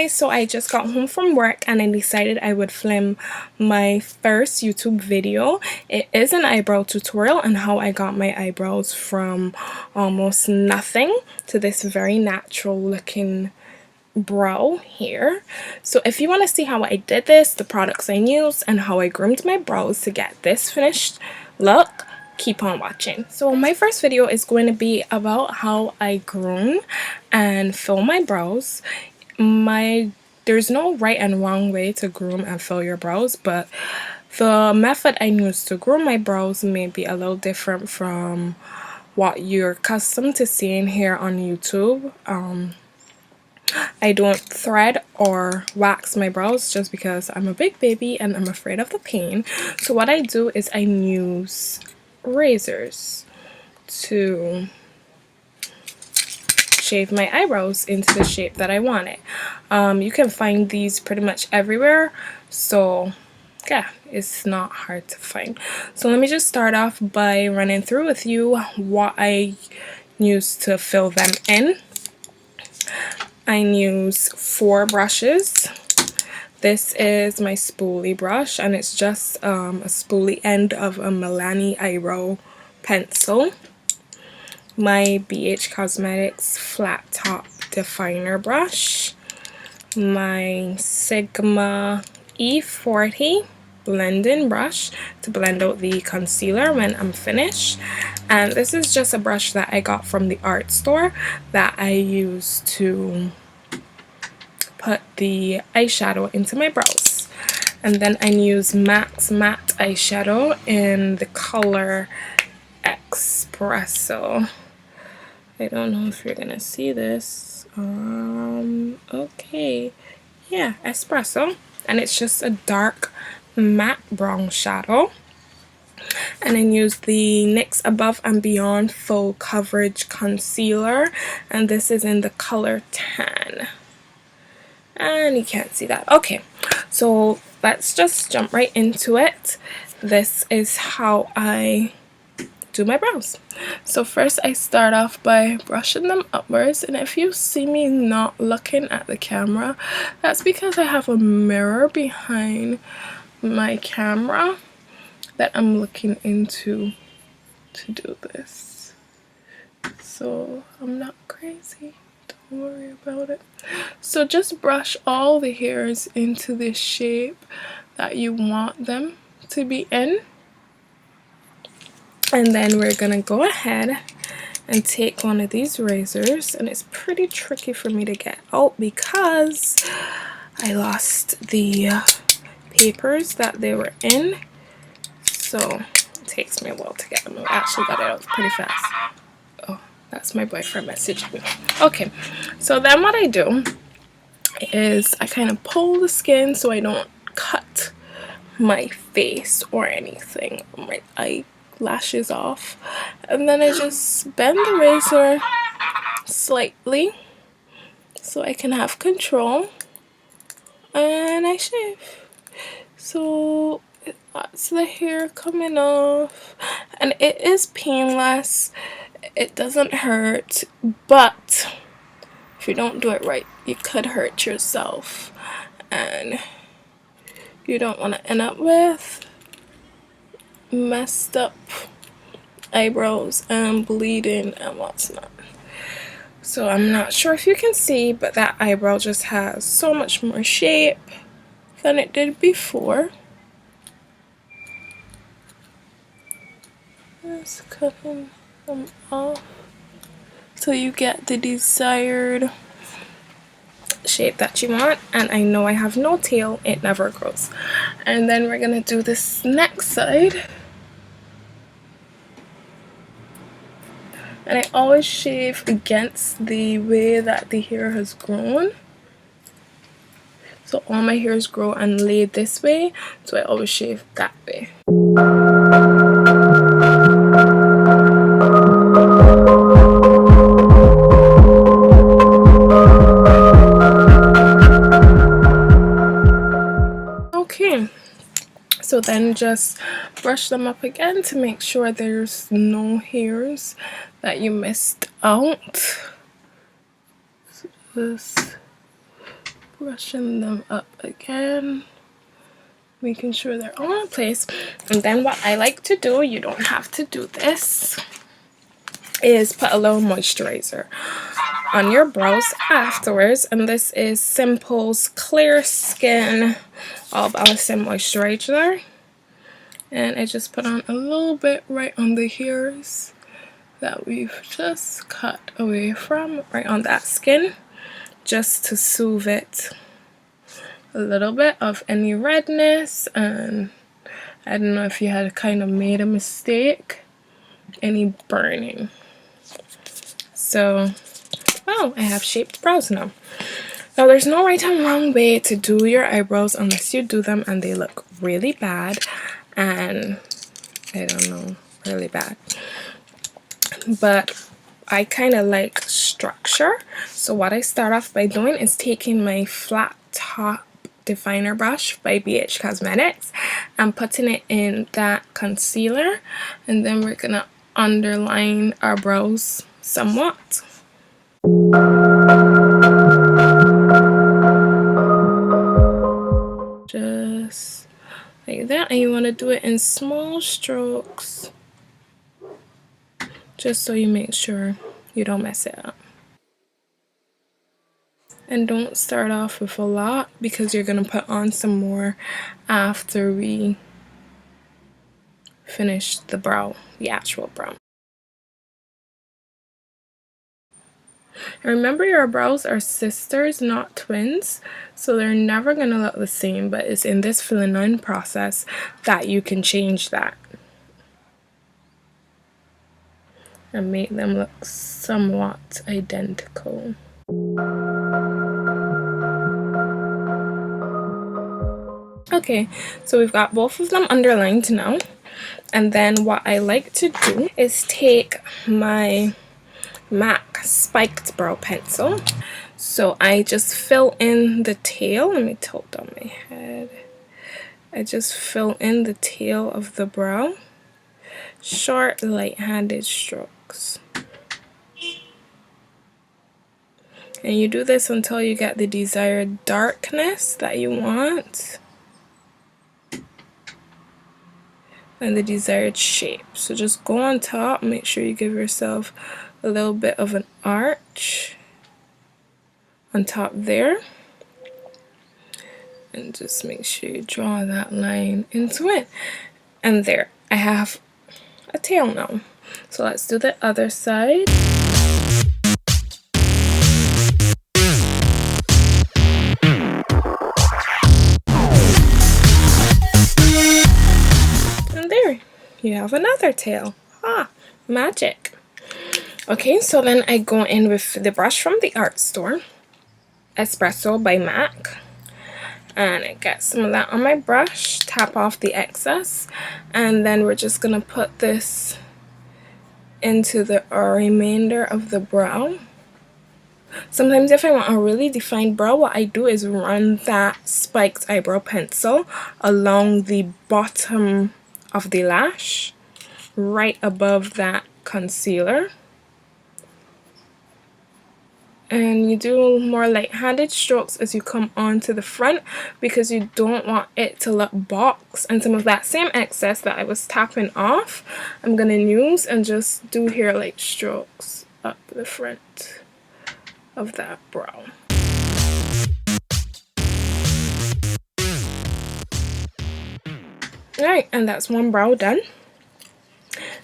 guys, so I just got home from work and I decided I would film my first YouTube video. It is an eyebrow tutorial on how I got my eyebrows from almost nothing to this very natural looking brow here. So if you want to see how I did this, the products I used, and how I groomed my brows to get this finished look, keep on watching. So my first video is going to be about how I groom and fill my brows. There's no right and wrong way to groom and fill your brows, but the method I use to groom my brows may be a little different from what you're accustomed to seeing here on YouTube. I don't thread or wax my brows just because I'm a big baby and I'm afraid of the pain. So what I do is I use razors to shave my eyebrows into the shape that I want it. You can find these pretty much everywhere, so yeah, it's not hard to find. So let me just start off by running through with you what I use to fill them in. I use 4 brushes. This is my spoolie brush, and it's just a spoolie end of a Milani eyebrow pencil. My BH Cosmetics flat top definer brush. My Sigma E40 blending brush to blend out the concealer when I'm finished. And this is just a brush that I got from the art store that I use to put the eyeshadow into my brows. And then I use Max Matte eyeshadow in the color Espresso. I don't know if you're gonna see this. Okay, yeah, Espresso, and it's just a dark matte brown shadow. And then use the NYX Above and Beyond Full Coverage Concealer, and this is in the color Tan. And you can't see that. Okay, so let's just jump right into it. This is how I do my brows. So first I start off by brushing them upwards, and if you see me not looking at the camera, that's because I have a mirror behind my camera that I'm looking into to do this. So I'm not crazy, don't worry about it. So just brush all the hairs into the shape that you want them to be in. And then we're gonna go ahead and take one of these razors, and it's pretty tricky for me to get out because I lost the papers that they were in, so it takes me a while to get them. I actually got it out pretty fast. Oh, that's my boyfriend messaging me. Okay, so then what I do is I kind of pull the skin so I don't cut my face or anything, my eyelashes off, and then I just bend the razor slightly so I can have control, and I shave. So that's the hair coming off, and it is painless, it doesn't hurt, but if you don't do it right, you could hurt yourself, and you don't want to end up with messed up eyebrows and bleeding and what's not. So I'm not sure if you can see, but that eyebrow just has so much more shape than it did before. Just cutting them off so you get the desired shape that you want. And I know I have no tail, it never grows. And then we're gonna do this next side, and I always shave against the way that the hair has grown. So all my hairs grow and lay this way, so I always shave that way. Okay, so then just brush them up again to make sure there's no hairs that you missed out. So this Brushing them up again, making sure they're all in place. And then what I like to do, you don't have to do this, is put a little moisturizer on your brows afterwards. And this is Simple's Clear Skin All Balancing Moisturizer. And I just put on a little bit right on the hairs that we've just cut away from, right on that skin, just to soothe it a little bit of any redness. And I don't know if you had kind of made a mistake, any burning. So, well, I have shaped brows now. Now, there's no right and wrong way to do your eyebrows unless you do them and they look really bad. And I don't know, really bad. But I kind of like structure. So what I start off by doing is taking my flat top definer brush by BH Cosmetics and putting it in that concealer. And then we're going to underline our brows somewhat. Just like that. And you want to do it in small strokes, just so you make sure you don't mess it up. And don't start off with a lot because you're going to put on some more after we finish the brow, the actual brow. And remember, your brows are sisters, not twins, so they're never going to look the same, but it's in this filling in process that you can change that and make them look somewhat identical. Okay, so we've got both of them underlined now. And then what I like to do is take my MAC spiked brow pencil. So I just fill in the tail. Let me tilt down my head. I just fill in the tail of the brow. Short, light-handed strokes. And you do this until you get the desired darkness that you want and the desired shape. So just go on top, make sure you give yourself a little bit of an arch on top there, and just make sure you draw that line into it. And there, I have a tail now. So let's do the other side. And there, you have another tail. Ah, magic. Okay, so then I go in with the brush from the art store, Espresso by MAC, and I get some of that on my brush, tap off the excess, and then we're just gonna put this into the remainder of the brow. Sometimes if I want a really defined brow, what I do is run that spiked eyebrow pencil along the bottom of the lash, right above that concealer. And you do more light-handed strokes as you come onto the front because you don't want it to look boxed. And some of that same excess that I was tapping off, I'm going to use and just do hair-like strokes up the front of that brow. Alright, and that's one brow done.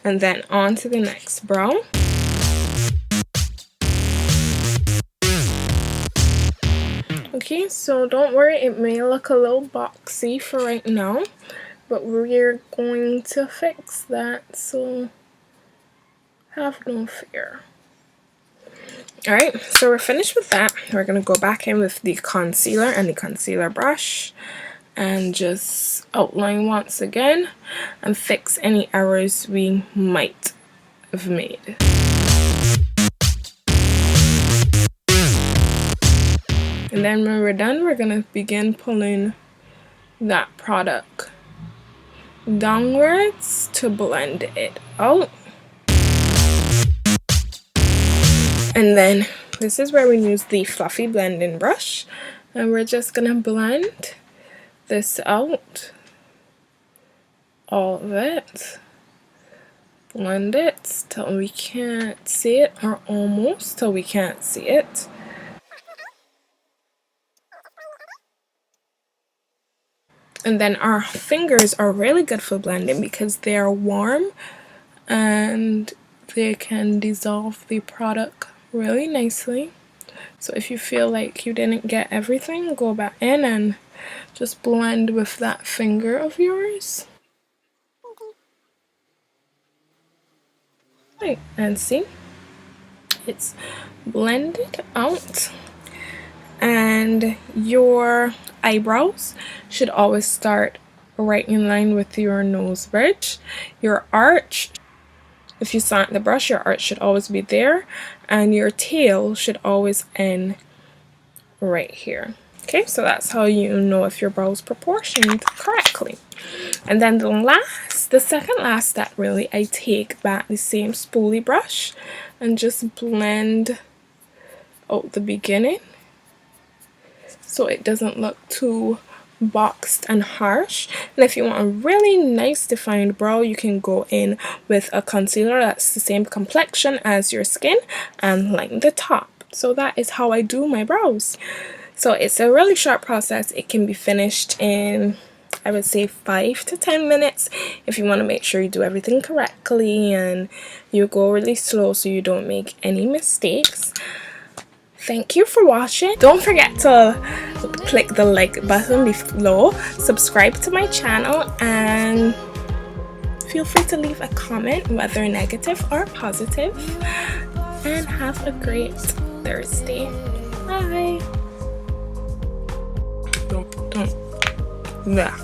And then on to the next brow. Okay, so don't worry, it may look a little boxy for right now, but we're going to fix that, so have no fear. Alright, so we're finished with that. We're going to go back in with the concealer and the concealer brush and just outline once again and fix any errors we might have made. And then when we're done, we're going to begin pulling that product downwards to blend it out. And then this is where we use the fluffy blending brush And we're just gonna blend this out, all of it. Blend it till we can't see it, or almost till we can't see it. And then our fingers are really good for blending because they are warm and they can dissolve the product really nicely. So if you feel like you didn't get everything, go back in and just blend with that finger of yours. Right, and see, it's blended out. And your eyebrows should always start right in line with your nose bridge. Your arch, if you slant the brush, your arch should always be there, and your tail should always end right here. Okay, so that's how you know if your brows proportioned correctly. And then the second last step, really, I take back the same spoolie brush and just blend out the beginning so it doesn't look too boxed and harsh. And if you want a really nice defined brow, you can go in with a concealer that's the same complexion as your skin and line the top. So that is how I do my brows. So it's a really short process. It can be finished in, I would say, 5 to 10 minutes if you want to make sure you do everything correctly and you go really slow so you don't make any mistakes. Thank you for watching. Don't forget to click the like button below, subscribe to my channel, and feel free to leave a comment, whether negative or positive. And have a great Thursday. Bye. Don't. Yeah.